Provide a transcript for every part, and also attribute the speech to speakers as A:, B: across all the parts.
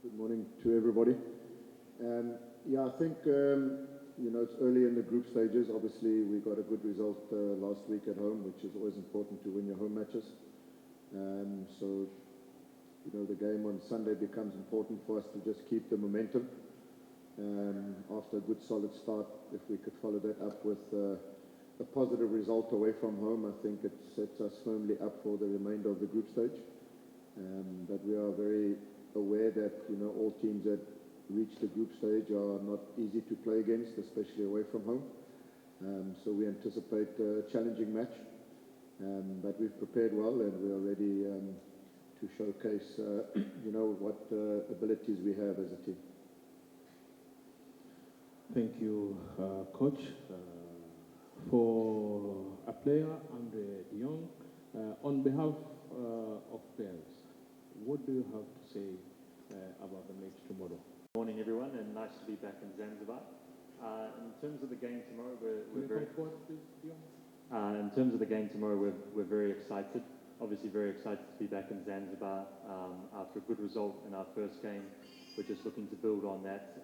A: Good morning to everybody. Yeah, I think, it's early in the group stages. Obviously, we got a good result last week at home, which is always important to win your home matches. So, the game on Sunday becomes important for us to just keep the momentum. After a good solid start, if we could follow that up with a positive result away from home, I think it sets us firmly up for the remainder of the group stage. But we are very aware that, all teams that reach the group stage are not easy to play against, especially away from home. So we anticipate a challenging match, but we've prepared well and we are ready to showcase, what abilities we have as a team.
B: Thank you, Coach. For a player, Andre de Jong, on behalf of players, what do you have to say about the match tomorrow?
C: Morning, everyone, and nice to be back in Zanzibar. In terms of the game tomorrow, we're very excited. Obviously, very excited to be back in Zanzibar after a good result in our first game. We're just looking to build on that.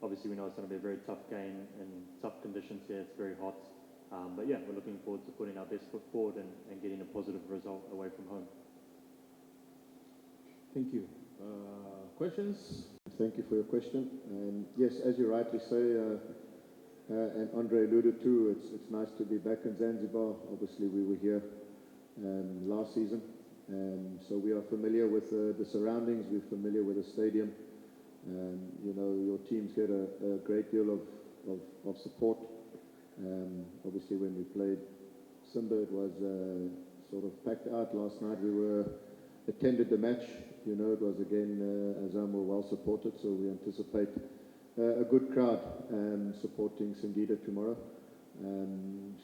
C: Obviously, we know it's going to be a very tough game in tough conditions here. It's very hot. But yeah, we're looking forward to putting our best foot forward and getting a positive result away from home.
B: Thank you. Questions?
A: Thank you for your question. Yes, as you rightly say, and Andre alluded to, it's nice to be back in Zanzibar. Obviously, we were here last season, so we are familiar with the surroundings. We're familiar with the stadium. Your teams get a great deal of support. Obviously, when we played Simba, it was sort of packed out. Last night we attended the match. It was again, Azam were well supported, so we anticipate a good crowd supporting Singida tomorrow.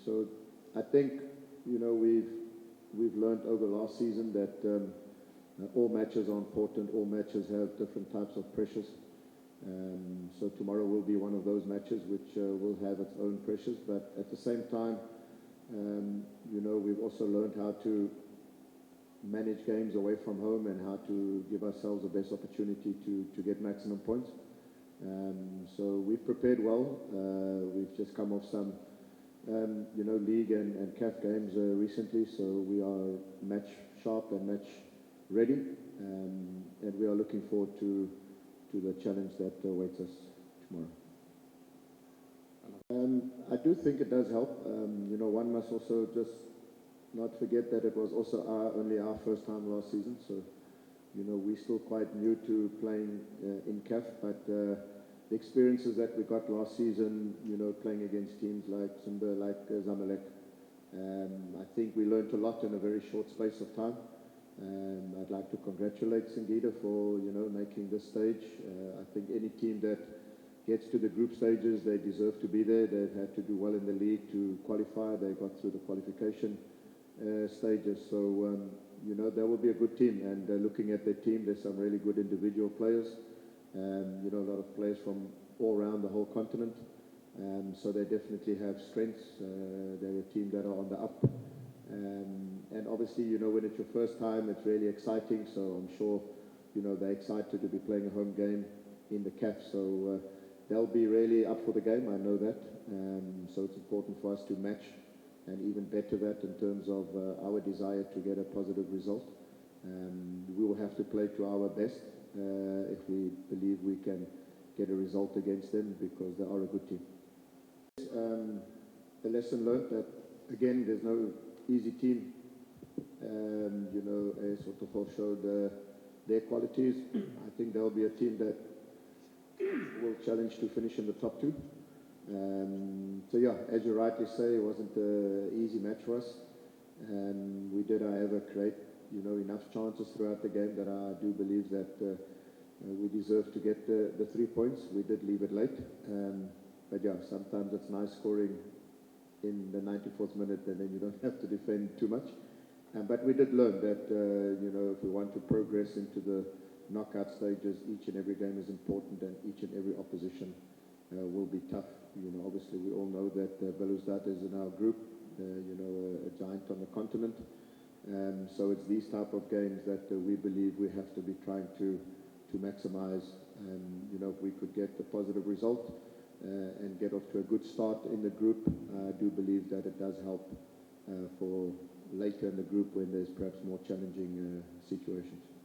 A: So I think, we've learned over last season that all matches are important. All matches have different types of pressures. So tomorrow will be one of those matches which will have its own pressures. But at the same time, we've also learned how to manage games away from home and how to give ourselves the best opportunity to get maximum points. So we've prepared well. We've just come off some, league and CAF games recently. So we are match sharp and match ready. And we are looking forward to the challenge that awaits us tomorrow. I do think it does help. One must also just not forget that it was also only our first time last season. So, we're still quite new to playing in CAF, but the experiences that we got last season, playing against teams like Simba, like Zamalek, I think we learned a lot in a very short space of time. I'd like to congratulate Singida for, making this stage. I think any team that gets to the group stages, they deserve to be there. They've had to do well in the league to qualify. They got through the qualification stages. So, there will be a good team. And looking at their team, there's some really good individual players. A lot of players from all around the whole continent. So they definitely have strengths. They're a team that are on the up. And obviously, when it's your first time, it's really exciting. So I'm sure, they're excited to be playing a home game in the CAF. So they'll be really up for the game. I know that. So it's important for us to match and even better that in terms of our desire to get a positive result. We will have to play to our best if we believe we can get a result against them, because they are a good team. A lesson learned that, again, there's no easy team. Sotofo showed their qualities. I think there'll be a team that will challenge to finish in the top two. So yeah, as you rightly say, it wasn't an easy match for us. We did, however, create, enough chances throughout the game that I do believe that we deserve to get the 3 points. We did leave it late. But yeah, sometimes it's nice scoring in the 94th minute and then you don't have to defend too much. But we did learn that, if we want to progress into the knockout stages, each and every game is important and each and every opposition will be tough. Obviously we all know that Belouizdad is in our group, a giant on the continent. So it's these type of games that we believe we have to be trying to maximise. You know, if we could get a positive result and get off to a good start in the group, I do believe that it does help for later in the group when there's perhaps more challenging situations.